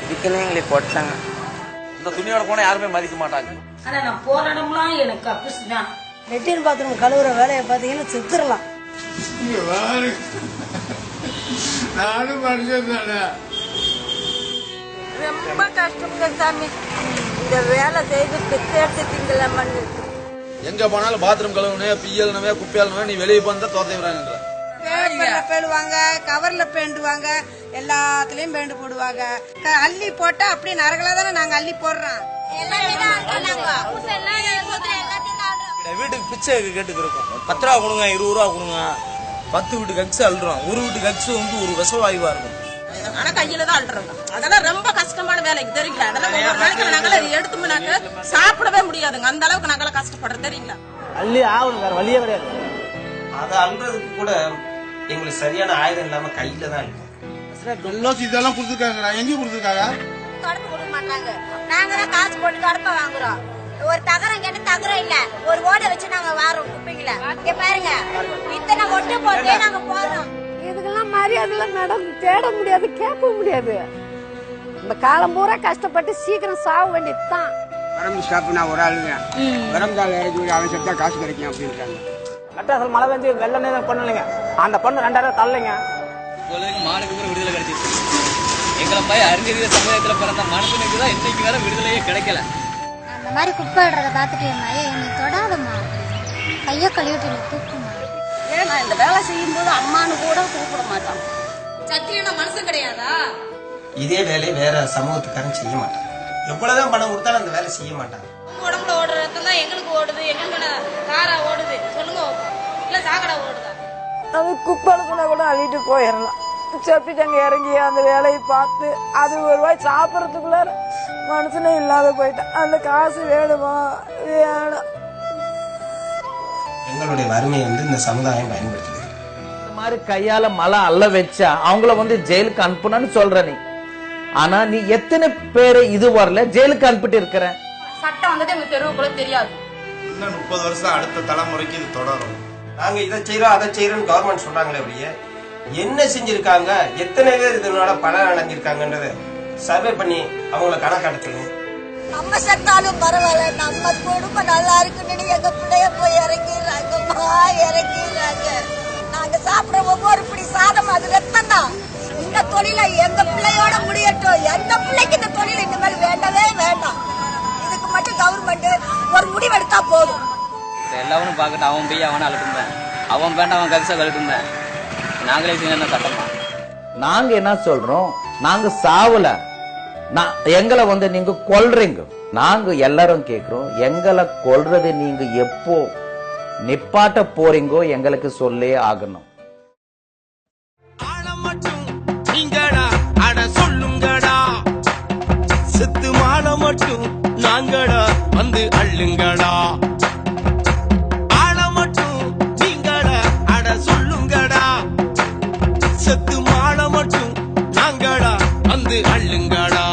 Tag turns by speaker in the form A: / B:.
A: இதுக்குன்னு எங்களை போட்டாங்க.
B: இந்த துணியோட போனா யாருமே மதிக்க மாட்டாங்க.
C: ஆனா நான் போற இடம்லாம் எனக்கு அப்புசுதான்.
D: லெட்டின் பாத்ரூம் கழுவுற வேலையை பாத்தீங்கன்னா செத்துடலாம்.
E: நானும் மனுஷன் தானே.
D: ரொம்ப கஷ்டம்ங்க சாமி. இந்த வேலை செய்து பிச்சை எடுத்து திங்கலாமன்னு இருக்கு.
B: எங்க போனாலும் பாத்ரூம் கழுவுனே, பியல்னவே, குப்பையாலனவே நீ வெளியே போனா தோத்தை விடுறாங்க.
D: பேடுவாங்க, கவர்ல பேண்டுவாங்க, எல்லாத்துலயும் பேண்டு போடுவாங்க. அள்ளி போட்டா அப்படியே நரகலா தானே நாங்க அள்ளி போடுறோம்.
A: வீட்டுக்கு பிச்சை கேட்டுக்கு இருக்கோம். 10 ரூபா கொடுங்க, 20 ரூபா கொடுங்க. 10 வீட்டு கக்ஸ் அழுறோம். ஒரு வீட்டு கக்ஸ் வந்து ஒரு விஷவாயுவா இருக்கும்.
F: ஆனா கையில தான் அழுறாங்க. அதெல்லாம் ரொம்ப கஷ்டமான வேலைக்கு தெரியுங்களா? அதெல்லாம் ஒரு நாளைக்கு நாங்கள எடுத்துமுனாக்க சாப்பிடவே முடியாதுங்க. அந்த அளவுக்கு நாங்கள கஷ்டப்படுறோம் தெரியுங்களா?
A: அள்ளி ஆகணும், வேற வழியே கிடையாது.
G: அதை அல்றதுக்கு கூட எங்களுக்கு சரியான ஆயுதம் இல்லாம கையில தான் இருக்கும்.
E: இதெல்லாம் கொடுத்துருக்காங்க. எங்க கொடுத்துருக்காங்க?
H: தொடப்பு கொடுக்க மாட்டாங்க. நாங்க தான் காசு போட்டு தொடப்ப வாங்குறோம். ஒரு தகரம் கேட்டு தகரம் இல்ல, ஒரு ஓடை வச்சு நாங்க வாரோம் குப்பைங்கள. இங்க பாருங்க, இத்தனை ஒட்டு போட்டே நாங்க போறோம்.
D: இதுக்கெல்லாம் மரியாதை மேடம் தேட முடியாது, கேட்க முடியாது. இந்த காலம் பூரா கஷ்டப்பட்டு சீக்கிரம் சாக வேண்டியதுதான்.
I: வரம்பு ஸ்டாப் நான் ஒரு ஆளுங்க வரம்பால் இறக்கி அவன் செத்தா காசு கிடைக்கும் அப்படின்ட்டாங்க.
A: கட்டாசல் மழை வந்து வெள்ள நேரம் பண்ணலைங்க. அந்த பொண்ணு 2000 தரலைங்க.
B: மானுக்கு விடுதலை கிடைச்சிருச்சு. எங்களை போய் அறிஞர் சமுதாயத்துல பிறந்த மனுஷனுக்கு தான் இன்னைக்கு வேற விடுதலையே கிடைக்கல.
H: அந்த மாதிரி குப்பை இடுறத பாத்துட்டு என்னை தொடாதம்மா, கைய கழுவிட்டு தூக்குமா.
F: ஏன்னா இந்த வேலை செய்யும் போது அம்மானு கூட கூப்பிட மாட்டான். சத்தியான மனுஷன் கிடையாதா?
G: இதே வேலையை வேற சமூகத்துக்காரன் செய்ய மாட்டாங்க. எவ்வளவுதான் பணம் கொடுத்தாலும் அந்த வேலை செய்ய மாட்டாங்க.
F: உடம்புல ஓடுற ரத்தம் தான் எங்களுக்கு ஓடுது. எங்களுக்கு காரா ஓடுது சொல்லுங்க, இல்ல சாக்கடா ஓடுதா?
D: அது குப்பலுக்குன்னா கூட அள்ளிட்டு போயிடலாம். செப்பிட்டாங்க இறங்கி அந்த வேலையை பார்த்து அது ஒரு ரூபாய் சாப்பிடறதுக்குள்ள மனுஷனே இல்லாத போயிட்டேன். அந்த காசு வேணுமா? வேணும்.
G: எங்களுடைய வறுமையை வந்து இந்த சமுதாயம் பயன்படுத்துது.
J: இந்த மாதிரி கையால மழை அள்ள வச்சா அவங்கள வந்து ஜெயிலுக்கு அனுப்புனு சொல்ற நீ. ஆனா நீ எத்தனை பேரை இது வரல ஜெயிலுக்கு அனுப்பிட்டு இருக்கிற?
F: சட்டம் வந்துட்டு எங்க தெருவுக்குள்ள தெரியாது.
E: இன்னும் 30 வருஷம் அடுத்த தலைமுறைக்கு இது தொடரும்.
G: நாங்க இதை செய்யறோம் அதை செய்யறோம்னு கவர்மெண்ட் சொல்றாங்களே அப்படியே என்ன செஞ்சிருக்காங்க, எத்தனை பேர் இதனால பலன் அடைஞ்சிருக்காங்கன்றத சர்வே பண்ணி அவங்கள கணக்காட்டுங்க.
H: நம்ம செத்தாலும் பரவாயில்ல, நம்ம குடும்பம் நல்லா இருக்குன்னு எங்க பிள்ளைய போய் இறங்கிடுறாங்கம்மா, இறங்கிடுறாங்க. நாங்க சாப்பிடுற ஒவ்வொரு பிடி சாதம் அது ரத்தம் தான். இந்த தொழில எங்க பிள்ளையோட முடியட்டும். எந்த பிள்ளைக்கு இந்த தொழில் இனிமேல் வேண்டவே வேண்டாம். இதுக்கு மட்டும் கவர்மெண்ட் ஒரு முடிவெடுத்தா போதும்.
A: எல்லாரும் பாக்கட்டும், அவன் போய் அவனை அழுட்டும்பேன், அவன் வேண்டாம் அவன் கரிசா கழுட்டும்பேன். நாங்களே செஞ்ச சட்டமா?
J: நாங்க என்ன சொல்றோம், நாங்க சாவல, எங்களை வந்து நீங்க கொல்றீங்க. நாங்க எல்லாரும் கேக்குறோம், எங்களை கொல்றது நீங்க எப்போ நிப்பாட்ட போறீங்கோ எங்களுக்கு சொல்லே ஆகணும்.
K: நீங்கடா அட சொல்லுங்கடா, செத்து மாட மட்டும் நாங்கடா வந்து அள்ளுங்கடா. ஆள மட்டும் நீங்கடா அட சொல்லுங்கடா, செத்து மாட மட்டும் நாங்கடா வந்து அள்ளுங்கடா.